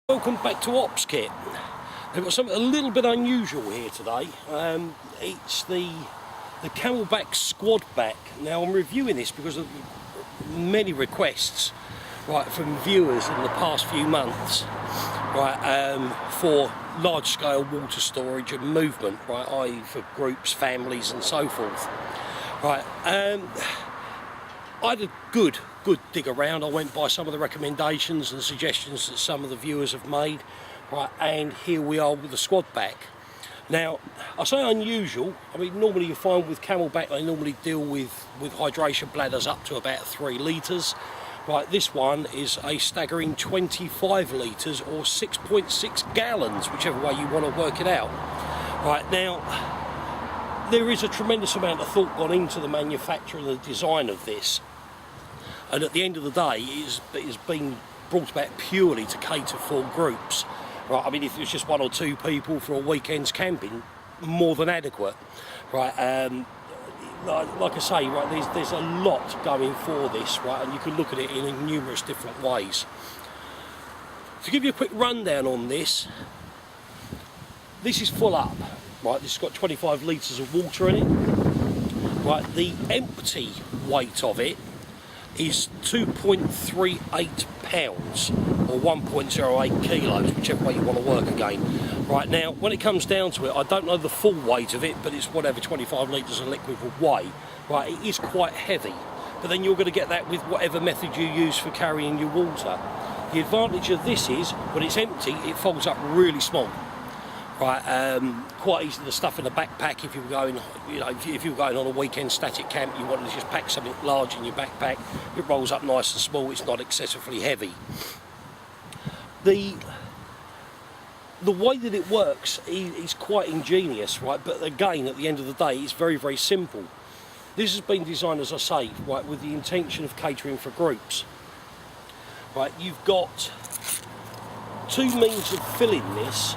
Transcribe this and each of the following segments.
Welcome back to Ops Kit. I've got something a little bit unusual here today. It's the Camelbak Squadbak. Now I'm reviewing this because of many requests, right, from viewers in the past few months, right, for large-scale water storage and movement, right, i.e. for groups, families, and so forth, right. I had a good dig around. I went by some of the recommendations and suggestions that some of the viewers have made, right, and here we are with the Squadbak. Now, I say unusual. I mean, normally you find with Camelbak they normally deal with hydration bladders up to about 3 litres. Right, this one is a staggering 25 litres or 6.6 gallons, whichever way you want to work it out. Right, now, there is a tremendous amount of thought gone into the manufacture and the design of this. And at the end of the day, it has been brought about purely to cater for groups. Right, I mean, if it's just 1 or 2 people for a weekend's camping, more than adequate. Right, like I say, right, there's a lot going for this, right, and you can look at it in numerous different ways. To give you a quick rundown on this, this is full up. Right, this has got 25 litres of water in it. Right, the empty weight of it is 2.38 pounds or 1.08 kilos, whichever way you want to work again. Right, now when it comes down to it, I don't know the full weight of it, but it's whatever 25 litres of liquid will weigh. Right, it is quite heavy, but then you're going to get that with whatever method you use for carrying your water. The advantage of this is when it's empty, it folds up really small. Right, quite easy to stuff in a backpack if you were going, you know, if you were going on a weekend static camp, you wanted to just pack something large in your backpack. It rolls up nice and small. It's not excessively heavy. The way that it works is quite ingenious, right? But again, at the end of the day, it's very, very simple. This has been designed, as I say, right, with the intention of catering for groups. Right, you've got 2 means of filling this.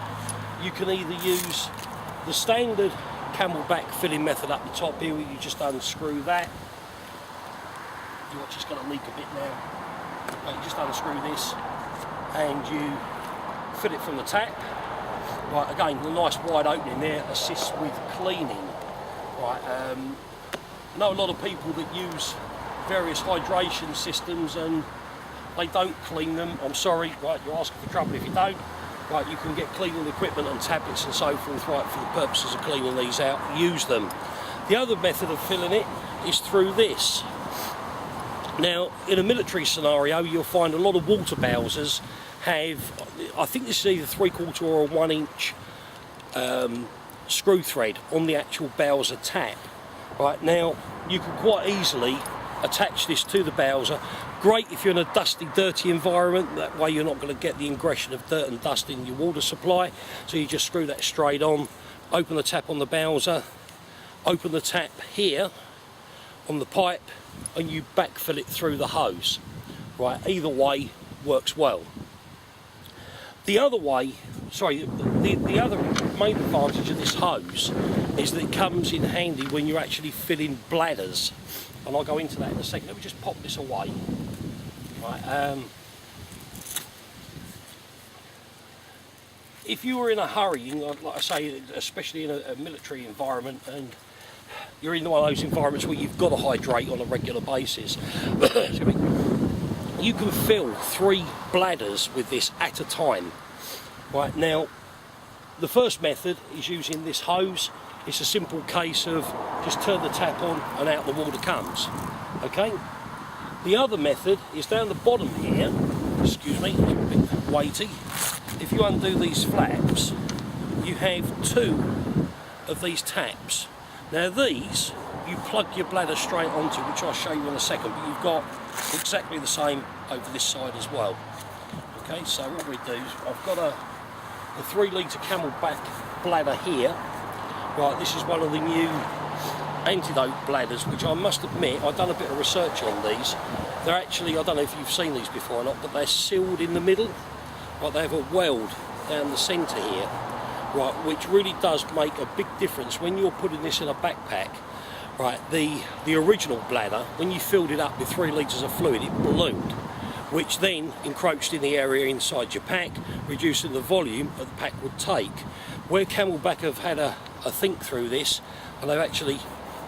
You can either use the standard Camelbak filling method up the top here, where you just unscrew that. You're just going to leak a bit now. You just unscrew this and you fill it from the tap. Right, again, the nice wide opening there assists with cleaning. Right, I know a lot of people that use various hydration systems and they don't clean them. I'm sorry, right, you're asking for trouble if you don't. Right, you can get cleaning equipment and tablets and so forth, right, for the purposes of cleaning these out. Use them. The other method of filling it is through this. Now, in a military scenario, you'll find a lot of water bowsers have, I think this is either 3/4 or a 1 inch screw thread on the actual bowser tap. Right, now, you can quite easily attach this to the bowser. Great if you're in a dusty, dirty environment. That way you're not going to get the ingression of dirt and dust in your water supply. So you just screw that straight on, open the tap on the bowser, open the tap here on the pipe, and you backfill it through the hose. Right, either way works well. The other way, the other main advantage of this hose is that it comes in handy when you're actually filling bladders. And I'll go into that in a second. Let me just pop this away. Right, if you were in a hurry, like I say, especially in a military environment, and you're in one of those environments where you've got to hydrate on a regular basis, you can fill 3 bladders with this at a time. Right, now, the first method is using this hose. It's a simple case of just turn the tap on and out the water comes. Okay? The other method is down the bottom here. Excuse me, it's a bit weighty. If you undo these flaps, you have 2 of these taps. Now these, you plug your bladder straight onto, which I'll show you in a second, but you've got exactly the same over this side as well. Okay, so what we do is I've got a 3 litre Camelbak bladder here. Right, this is one of the new antidote bladders, which I must admit, I've done a bit of research on these. They're actually, I don't know if you've seen these before or not, but they're sealed in the middle. Right, they have a weld down the centre here, right, which really does make a big difference when you're putting this in a backpack. Right, the original bladder, when you filled it up with 3 litres of fluid, it ballooned. which then encroached in the area inside your pack, reducing the volume that the pack would take. Where Camelbak have had a think through this, and they've actually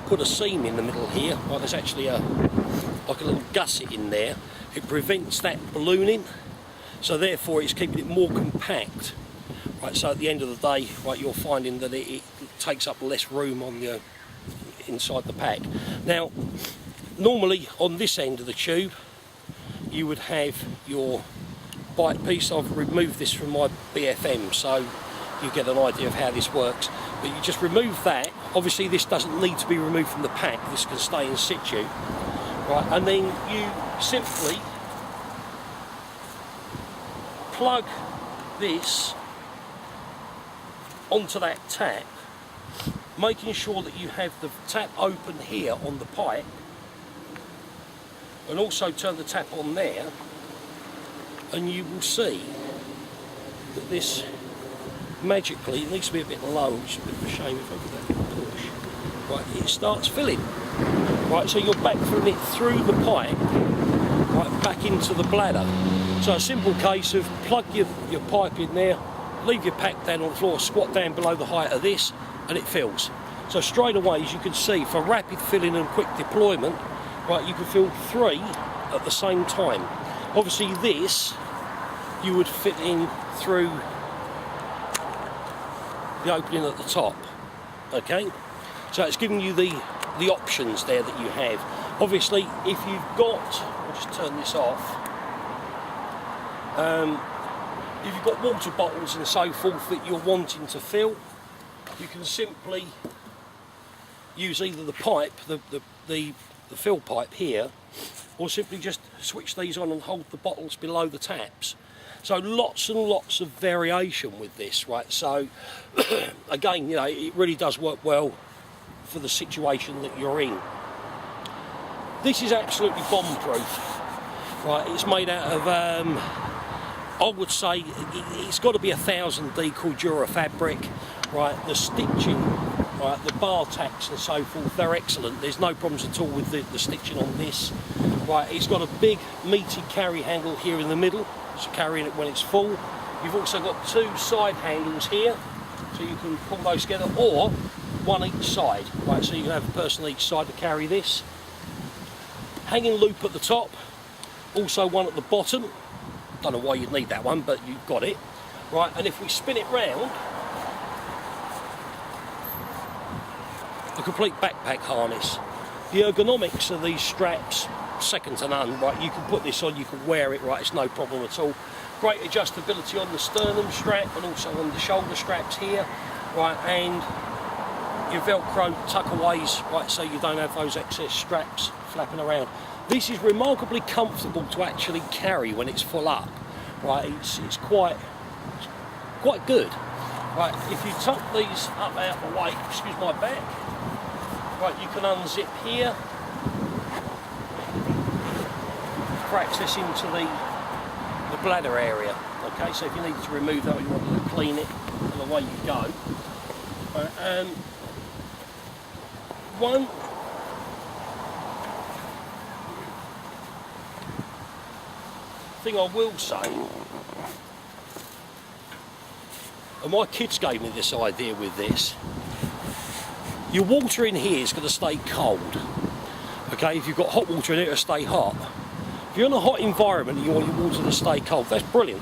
put a seam in the middle here, like there's actually like a little gusset in there. It prevents that ballooning, so therefore it's keeping it more compact. Right, so at the end of the day, right, you're finding that it takes up less room on the inside the pack. Now, normally on this end of the tube, you would have your bite piece. I've removed this from my BFM, so you get an idea of how this works. But you just remove that. Obviously, this doesn't need to be removed from the pack. This can stay in situ. Right, and then you simply plug this onto that tap, making sure that you have the tap open here on the pipe, and also turn the tap on there, and you will see that this magically, it needs to be a bit low, which is a bit of a shame if I give that a push. Right, it starts filling. Right, so you're back filling it through the pipe, right, back into the bladder. So a simple case of plug your pipe in there, leave your pack down on the floor, squat down below the height of this, and it fills. So straight away, as you can see, for rapid filling and quick deployment, right, you can fill 3 at the same time. Obviously this, you would fit in through the opening at the top, okay? So it's giving you the options there that you have. Obviously, if you've got, I'll just turn this off, if you've got water bottles and so forth that you're wanting to fill, you can simply use either the pipe, the fill pipe here, or simply just switch these on and hold the bottles below the taps. So lots and lots of variation with this, right? So again, you know, it really does work well for the situation that you're in. This is absolutely bomb-proof, right? It's made out of, I would say, it's got to be 1000D called Dura fabric, right? The stitching, right, the bar tacks and so forth, they're excellent. There's no problems at all with the stitching on this, right? It's got a big meaty carry handle here in the middle, so carrying it when it's full. You've also got 2 side handles here, so you can pull those together, or one each side, right? So you can have a person each side to carry this. Hanging loop at the top, also one at the bottom. Don't know why you'd need that one, but you've got it, right? And if we spin it round, a complete backpack harness. The ergonomics of these straps, second to none, right? You can put this on, you can wear it, right? It's no problem at all. Great adjustability on the sternum strap and also on the shoulder straps here, right? And your Velcro tuckaways, right? So you don't have those excess straps flapping around. This is remarkably comfortable to actually carry when it's full up, right? It's quite good, right? If you tuck these up out the way, excuse my back, right? You can unzip here for access into the bladder area. Okay, so if you need to remove that or you want to clean it, and away you go. One thing I will say, and my kids gave me this idea with this, your water in here is going to stay cold. Okay, if you've got hot water in it, it'll stay hot. If you're in a hot environment and you want your water to stay cold, that's brilliant.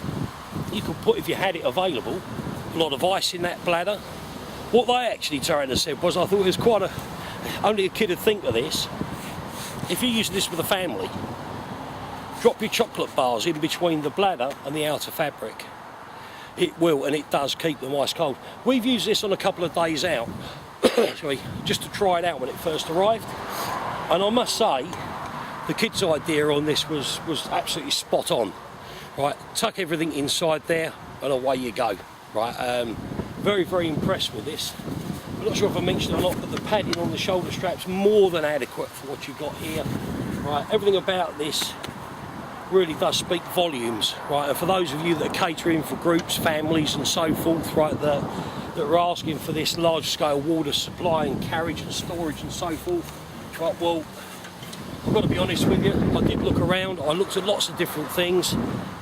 You could put, if you had it available, a lot of ice in that bladder. What they actually turned and said was, I thought it was quite a, only a kid would think of this. If you're using this with a family, drop your chocolate bars in between the bladder and the outer fabric. It will, and it does keep them ice cold. We've used this on a couple of days out, sorry, just to try it out when it first arrived. And I must say, the kids' idea on this was absolutely spot on. Right, tuck everything inside there and away you go. Right, very, very impressed with this. I'm not sure if I mentioned it or not, but the padding on the shoulder strap's more than adequate for what you've got here. Right, everything about this really does speak volumes. Right, and for those of you that are catering for groups, families and so forth, right, that are asking for this large-scale water supply and carriage and storage and so forth, right, well, I've got to be honest with you, I did look around, I looked at lots of different things,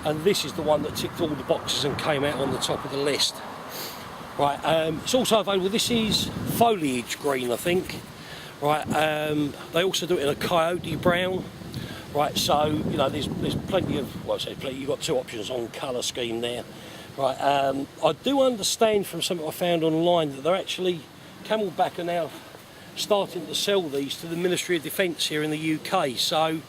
and this is the one that ticked all the boxes and came out on the top of the list. Right, it's also available, this is foliage green, I think. Right, they also do it in a coyote brown. Right, so, you know, there's plenty of, well I say plenty, you've got two options on colour scheme there. Right, I do understand from something I found online that they're actually, Camelbak are now starting to sell these to the Ministry of Defence here in the UK, so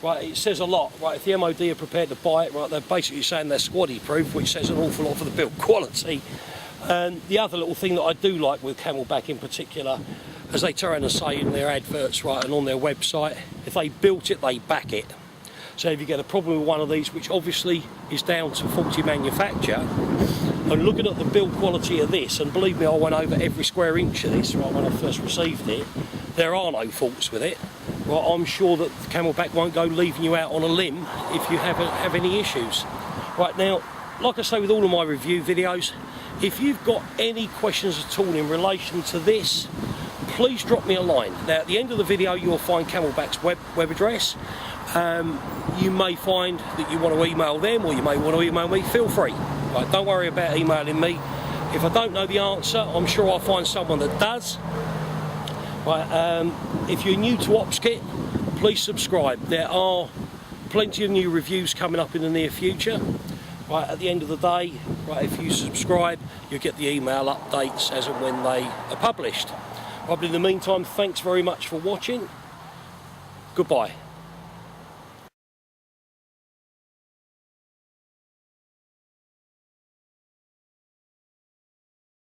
right, it says a lot. Right, if the MOD are prepared to buy it, right, they're basically saying they're squaddy proof, which says an awful lot for the build quality. And the other little thing that I do like with Camelbak in particular, as they turn and say in their adverts, right, and on their website, if they built it, they back it. So if you get a problem with one of these, which obviously is down to faulty manufacture, and looking at the build quality of this, and believe me, I went over every square inch of this right when I first received it, there are no faults with it. Right, I'm sure that Camelbak won't go leaving you out on a limb if you have any issues. Right, now, like I say with all of my review videos, if you've got any questions at all in relation to this, please drop me a line. Now, at the end of the video, you'll find Camelbak's web address. You may find that you want to email them, or you may want to email me. Feel free. Right, don't worry about emailing me. If I don't know the answer, I'm sure I'll find someone that does. Right, if you're new to OpsKit, please subscribe. There are plenty of new reviews coming up in the near future. Right, at the end of the day, right, if you subscribe, you'll get the email updates as and when they are published. Right, but in the meantime, thanks very much for watching. Goodbye.